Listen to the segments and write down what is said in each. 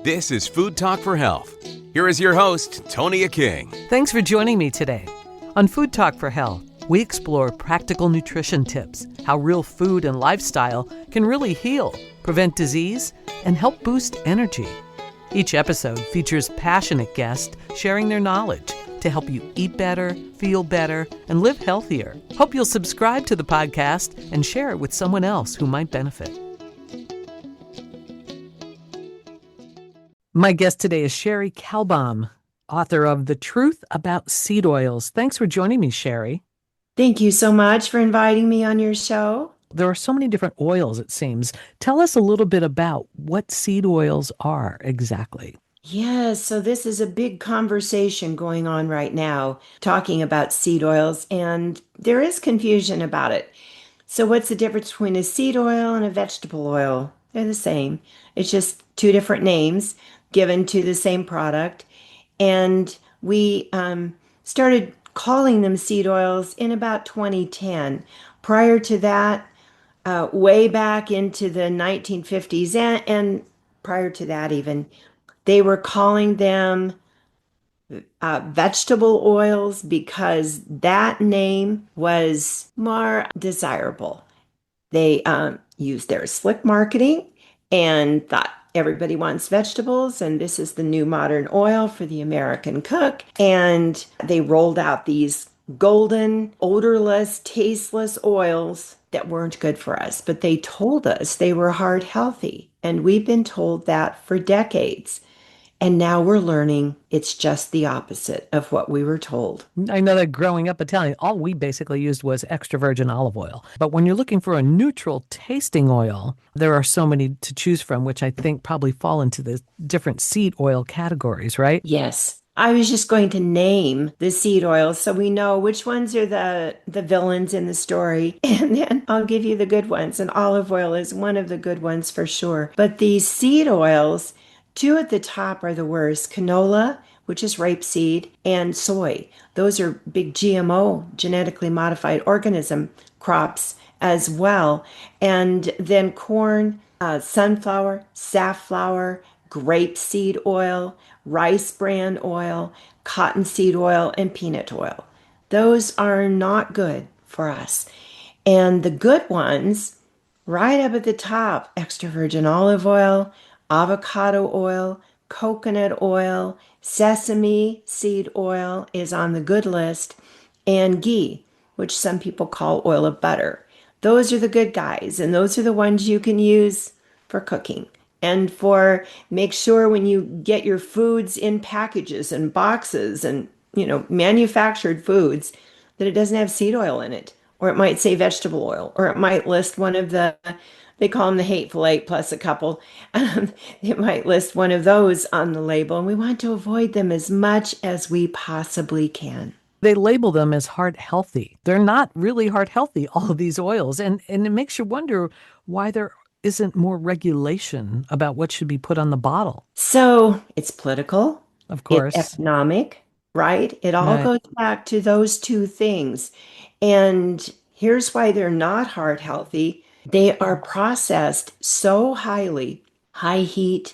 This is Food Talk for Health. Here is your host, Tonia King. Thanks for joining me today. On Food Talk for Health, we explore practical nutrition tips, how real food and lifestyle can really heal, prevent disease, and help boost energy. Each episode features passionate guests sharing their knowledge to help you eat better, feel better, and live healthier. Hope you'll subscribe to the podcast and share it with someone else who might benefit. My guest today is Cheri Calbom, author of The Truth About Seed Oils. Thanks for joining me, Cheri. Thank you so much for inviting me on your show. There are so many different oils, it seems. Tell us a little bit about what seed oils are exactly. Yes, so this is a big conversation going on right now, talking about seed oils, and there is confusion about it. So what's the difference between a seed oil and a vegetable oil? They're the same. It's just two different names given to the same product. And we started calling them seed oils in about 2010. Prior to that, way back into the 1950s and prior to that even, they were calling them vegetable oils because that name was more desirable. They used their slick marketing and thought everybody wants vegetables, and this is the new modern oil for the American cook. And they rolled out these golden, odorless, tasteless oils that weren't good for us, but they told us they were heart healthy. And we've been told that for decades. And now we're learning it's just the opposite of what we were told. I know that growing up Italian, all we basically used was extra virgin olive oil. But when you're looking for a neutral tasting oil, there are so many to choose from, which I think probably fall into the different seed oil categories, right? Yes. I was just going to name the seed oils so we know which ones are the villains in the story, and then I'll give you the good ones. And olive oil is one of the good ones for sure. But these seed oils, two at the top are the worst: canola, which is rapeseed, and soy. Those are big GMO, genetically modified organism crops as well. And then corn, sunflower, safflower, grapeseed oil, rice bran oil, cottonseed oil, and peanut oil. Those are not good for us. And the good ones, right up at the top: extra virgin olive oil, avocado oil, coconut oil, sesame seed oil is on the good list, and ghee, which some people call oil of butter. Those are the good guys, and those are the ones you can use for cooking. And for make sure when you get your foods in packages and boxes and, manufactured foods, that it doesn't have seed oil in it. Or it might say vegetable oil, or it might list one of they call them the hateful eight plus a couple. It might list one of those on the label, and we want to avoid them as much as we possibly can. They label them as heart healthy. They're not really heart healthy, all of these oils. And it makes you wonder why there isn't more regulation about what should be put on the bottle. So it's political. Of course. It's economic, right? It all goes back to those two things. And here's why they're not heart healthy. They are processed so highly, high heat,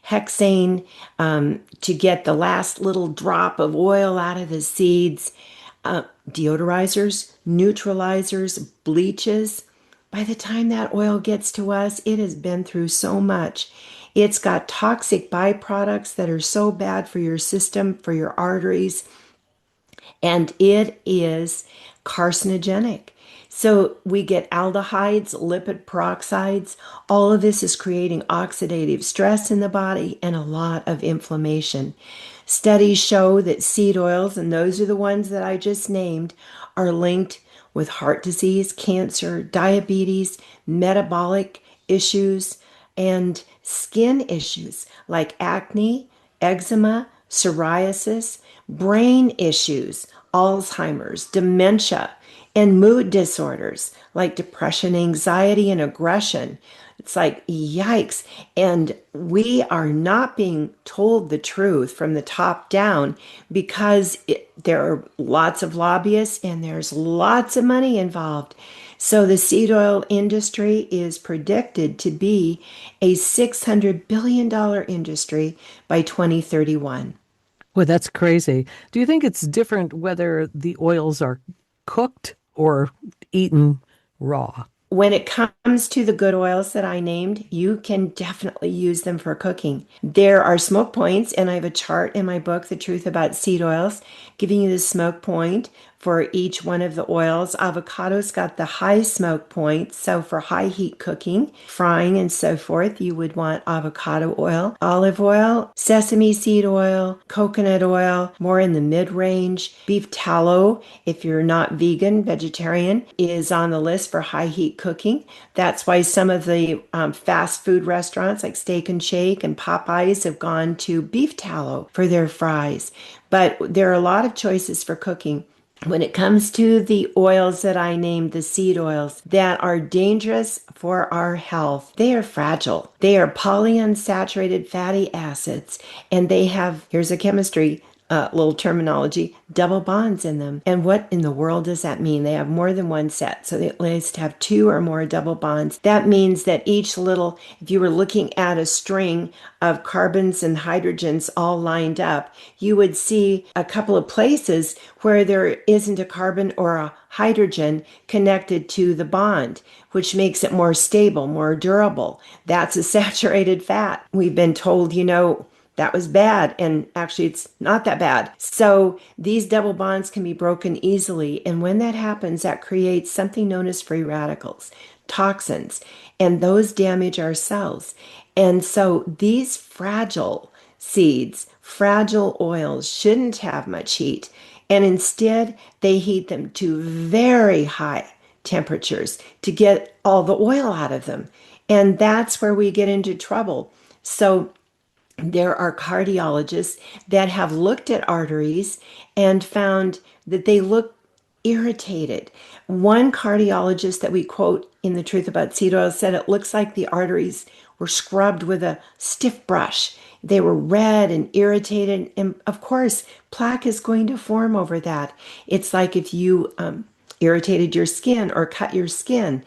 hexane, to get the last little drop of oil out of the seeds, deodorizers, neutralizers, bleaches. By the time that oil gets to us, it has been through so much. It's got toxic byproducts that are so bad for your system, for your arteries, and it is carcinogenic. So we get aldehydes, lipid peroxides. All of this is creating oxidative stress in the body and a lot of inflammation. Studies show that seed oils, and those are the ones that I just named, are linked with heart disease, cancer, diabetes, metabolic issues, and skin issues like acne, eczema, psoriasis, brain issues, Alzheimer's, dementia, and mood disorders like depression, anxiety, and aggression. It's like, yikes. And we are not being told the truth from the top down because there are lots of lobbyists and there's lots of money involved. So the seed oil industry is predicted to be a $600 billion industry by 2031. Well, that's crazy. Do you think it's different whether the oils are cooked or eaten raw? When it comes to the good oils that I named, you can definitely use them for cooking. There are smoke points, and I have a chart in my book, The Truth About Seed Oils, giving you the smoke point for each one of the oils. Avocado's got the high smoke point, so for high heat cooking, frying, and so forth, you would want avocado oil. Olive oil, sesame seed oil, coconut oil, more in the mid-range. Beef tallow, if you're not vegan, vegetarian, is on the list for high heat cooking. That's why some of the fast food restaurants like Steak and Shake and Popeyes have gone to beef tallow for their fries. But there are a lot of choices for cooking. When it comes to the oils that I named, the seed oils that are dangerous for our health, they are fragile. They are polyunsaturated fatty acids, and they have, here's a chemistry little terminology, double bonds in them. And what in the world does that mean? They have more than one set. So they at least have two or more double bonds. That means that each little, if you were looking at a string of carbons and hydrogens all lined up, you would see a couple of places where there isn't a carbon or a hydrogen connected to the bond, which makes it more stable, more durable. That's a saturated fat. We've been told, that was bad, and actually it's not that bad. So these double bonds can be broken easily, and when that happens, that creates something known as free radicals, toxins, and those damage our cells. And so these fragile seeds, fragile oils shouldn't have much heat, and instead they heat them to very high temperatures to get all the oil out of them. And that's where we get into trouble. So there are cardiologists that have looked at arteries and found that they look irritated. One cardiologist that we quote in The Truth About Seed Oil said it looks like the arteries were scrubbed with a stiff brush. They were red and irritated. And of course, plaque is going to form over that. It's like if you irritated your skin or cut your skin,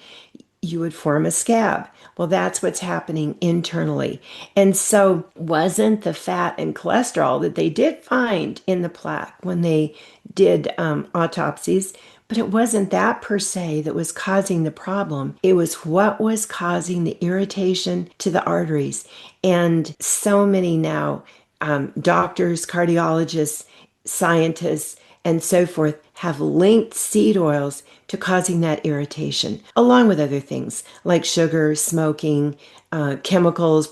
you would form a scab. Well, that's what's happening internally. And so wasn't the fat and cholesterol that they did find in the plaque when they did autopsies, but it wasn't that per se that was causing the problem. It was what was causing the irritation to the arteries. And so many now, doctors, cardiologists, scientists, and so forth, have linked seed oils to causing that irritation, along with other things like sugar, smoking, chemicals,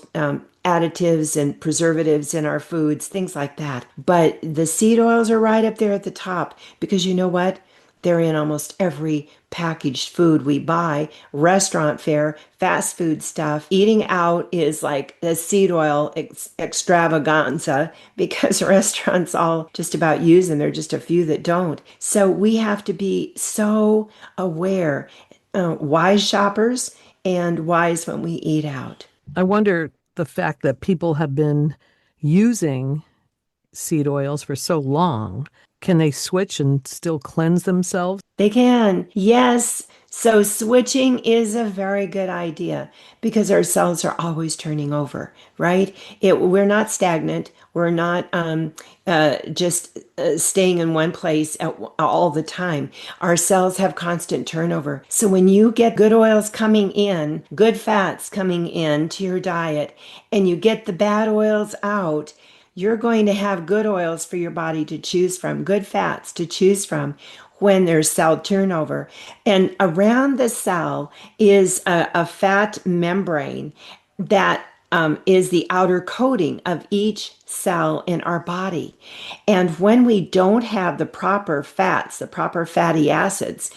additives and preservatives in our foods, things like that. But the seed oils are right up there at the top because you know what? They're in almost every packaged food we buy, restaurant fare, fast food stuff. Eating out is like a seed oil extravaganza because restaurants all just about use them. There are just a few that don't. So we have to be so aware, wise shoppers and wise when we eat out. I wonder the fact that people have been using seed oils for so long, can they switch and still cleanse themselves? They can, yes. So switching is a very good idea because our cells are always turning over, right? We're not stagnant. We're not just staying in one place all the time. Our cells have constant turnover. So when you get good oils coming in, good fats coming in to your diet, and you get the bad oils out, you're going to have good oils for your body to choose from, good fats to choose from when there's cell turnover. And around the cell is a fat membrane that is the outer coating of each cell in our body. And when we don't have the proper fats, the proper fatty acids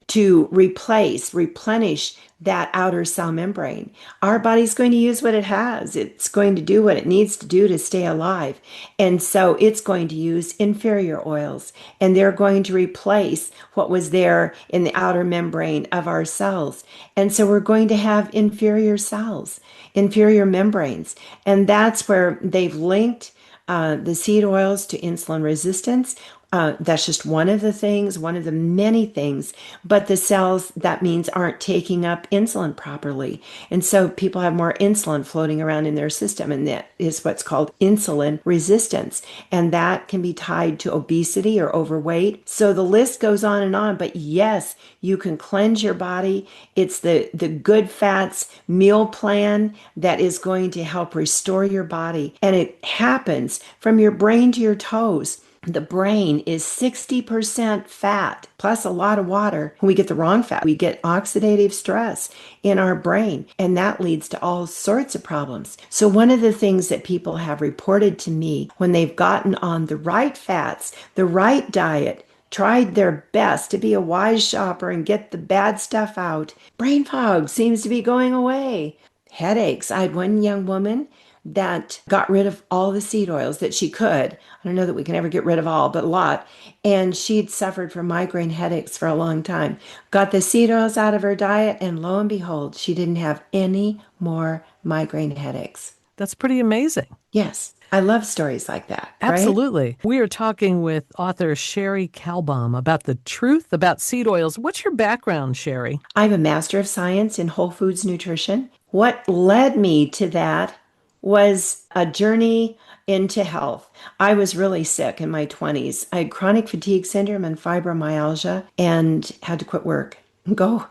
to replenish that outer cell membrane, our body's going to use what it has. It's going to do what it needs to do to stay alive. And so it's going to use inferior oils, and they're going to replace what was there in the outer membrane of our cells. And so we're going to have inferior cells, inferior membranes. And that's where they've linked the seed oils to insulin resistance. That's just one of the things, one of the many things. But the cells, that means, aren't taking up insulin properly. And so people have more insulin floating around in their system. And that is what's called insulin resistance. And that can be tied to obesity or overweight. So the list goes on and on. But yes, you can cleanse your body. It's the good fats meal plan that is going to help restore your body. And it happens from your brain to your toes. The brain is 60% fat plus a lot of water. When we get the wrong fat, we get oxidative stress in our brain, and that leads to all sorts of problems. So one of the things that people have reported to me when they've gotten on the right fats, the right diet, tried their best to be a wise shopper and get the bad stuff out, brain fog seems to be going away. Headaches. I had one young woman that got rid of all the seed oils that she could. I don't know that we can ever get rid of all, but a lot. And she'd suffered from migraine headaches for a long time. Got the seed oils out of her diet, and lo and behold, she didn't have any more migraine headaches. That's pretty amazing. Yes, I love stories like that, right? Absolutely. We are talking with author Cheri Calbom about the truth about seed oils. What's your background, Cheri? I'm a Master of Science in Whole Foods Nutrition. What led me to that was a journey into health. I was really sick in my 20s. I had chronic fatigue syndrome and fibromyalgia and had to quit work, go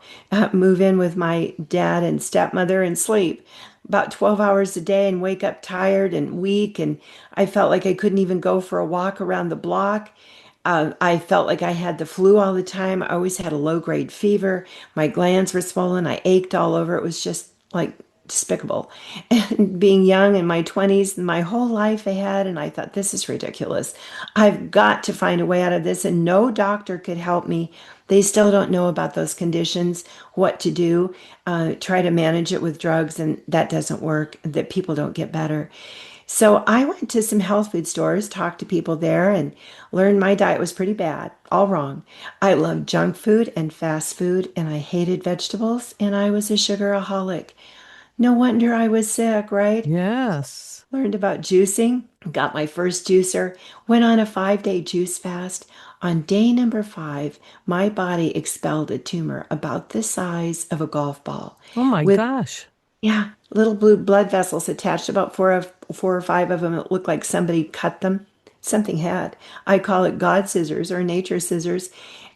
move in with my dad and stepmother and sleep about 12 hours a day and wake up tired and weak. And I felt like I couldn't even go for a walk around the block. I felt like I had the flu all the time. I always had a low-grade fever. My glands were swollen. I ached all over. It was just like despicable. And being young in my 20s, my whole life ahead, and I thought, this is ridiculous. I've got to find a way out of this, and no doctor could help me. They still don't know about those conditions, what to do, try to manage it with drugs, and that doesn't work, that people don't get better. So I went to some health food stores, talked to people there, and learned my diet was pretty bad, all wrong. I loved junk food and fast food, and I hated vegetables, and I was a sugaraholic. No wonder I was sick, right? Yes. Learned about juicing, got my first juicer, went on a 5-day juice fast. On day number 5, my body expelled a tumor about the size of a golf ball. Oh my With, gosh. yeah, little blue blood vessels attached, about four or five of them. It looked like somebody cut them. Something had. I call it God scissors or nature scissors.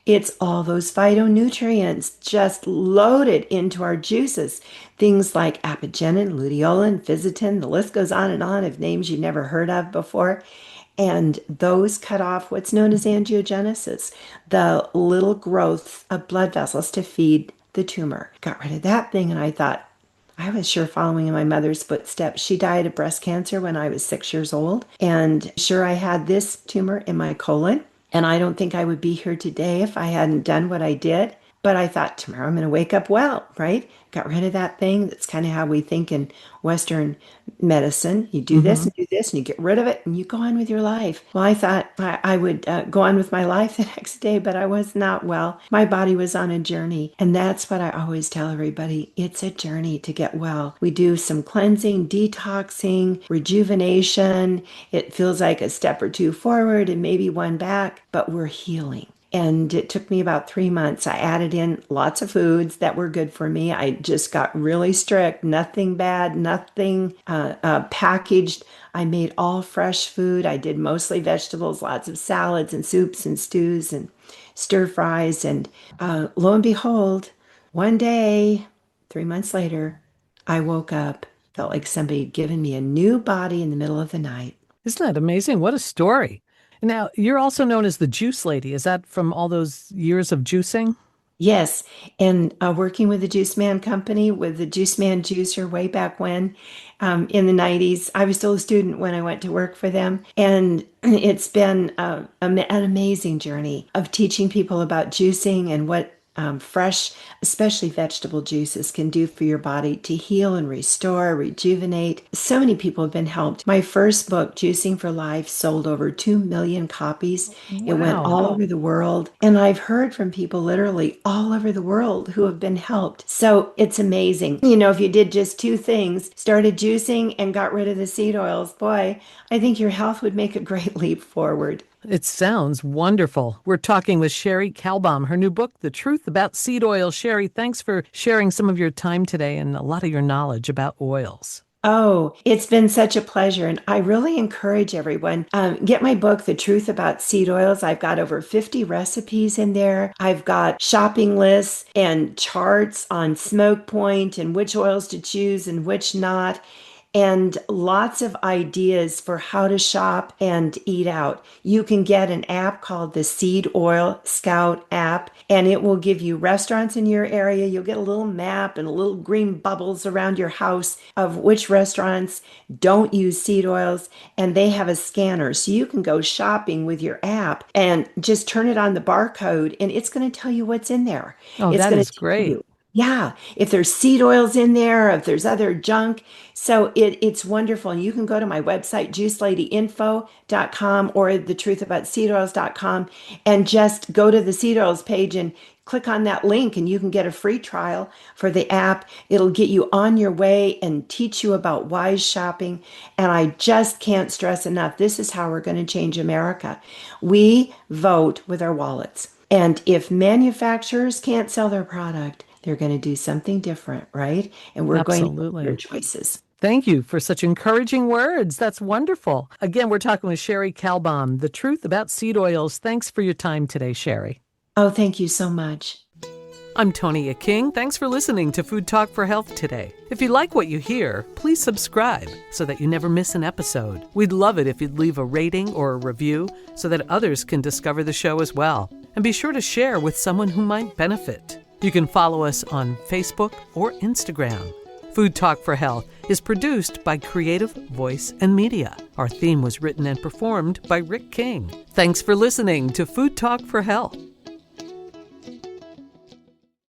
It's all those phytonutrients just loaded into our juices. Things like apigenin, luteolin, fisetin, the list goes on and on of names you've never heard of before. And those cut off what's known as angiogenesis, the little growths of blood vessels to feed the tumor. Got rid of that thing, and I thought, I was sure following in my mother's footsteps. She died of breast cancer when I was 6 years old. And sure, I had this tumor in my colon. And I don't think I would be here today if I hadn't done what I did. But I thought, tomorrow I'm going to wake up well, right? Got rid of that thing. That's kind of how we think in Western medicine. You do this and do this, and you get rid of it, and you go on with your life. Well, I thought I would go on with my life the next day, but I was not well. My body was on a journey, and that's what I always tell everybody. It's a journey to get well. We do some cleansing, detoxing, rejuvenation. It feels like a step or two forward and maybe one back, but we're healing. And it took me about 3 months. I added in lots of foods that were good for me. I just got really strict. Nothing bad, nothing packaged. I made all fresh food. I did mostly vegetables, lots of salads and soups and stews and stir fries. And lo and behold, one day, 3 months later, I woke up, felt like somebody had given me a new body in the middle of the night. Isn't that amazing? What a story. Now, you're also known as the Juice Lady. Is that from all those years of juicing? Yes, and working with the Juice Man Company, with the Juice Man Juicer way back when, in the 90s. I was still a student when I went to work for them. And it's been an amazing journey of teaching people about juicing and what fresh, especially vegetable juices, can do for your body to heal and restore, rejuvenate. So many people have been helped. My first book, Juicing for Life, sold over 2 million copies. It went all over the world. And I've heard from people literally all over the world who have been helped. So it's amazing. You know, if you did just 2 things, started juicing and got rid of the seed oils, boy, I think your health would make a great leap forward. It sounds wonderful. We're talking with Cheri Calbom, her new book, The Truth About Seed Oil. Cheri, thanks for sharing some of your time today and a lot of your knowledge about oils. Oh, it's been such a pleasure. And I really encourage everyone, get my book, The Truth About Seed Oils. I've got over 50 recipes in there. I've got shopping lists and charts on smoke point and which oils to choose and which not, and lots of ideas for how to shop and eat out. You can get an app called the Seed Oil Scout app, and it will give you restaurants in your area. You'll get a little map and little green bubbles around your house of which restaurants don't use seed oils, and they have a scanner. So you can go shopping with your app and just turn it on the barcode, and it's going to tell you what's in there. Oh, It's that going is to tell great. you. Yeah, if there's seed oils in there, if there's other junk. So it's wonderful. And you can go to my website, juiceladyinfo.com or thetruthaboutseedoils.com, and just go to the seed oils page and click on that link, and you can get a free trial for the app. It'll get you on your way and teach you about wise shopping. And I just can't stress enough, this is how we're going to change America. We vote with our wallets. And if manufacturers can't sell their product, they're going to do something different, right? And we're going to make their choices. Thank you for such encouraging words. That's wonderful. Again, we're talking with Cheri Calbom, The Truth About Seed Oils. Thanks for your time today, Cheri. Oh, thank you so much. I'm Tonia King. Thanks for listening to Food Talk for Health today. If you like what you hear, please subscribe so that you never miss an episode. We'd love it if you'd leave a rating or a review so that others can discover the show as well. And be sure to share with someone who might benefit. You can follow us on Facebook or Instagram. Food Talk for Health is produced by Creative Voice and Media. Our theme was written and performed by Rick King. Thanks for listening to Food Talk for Health.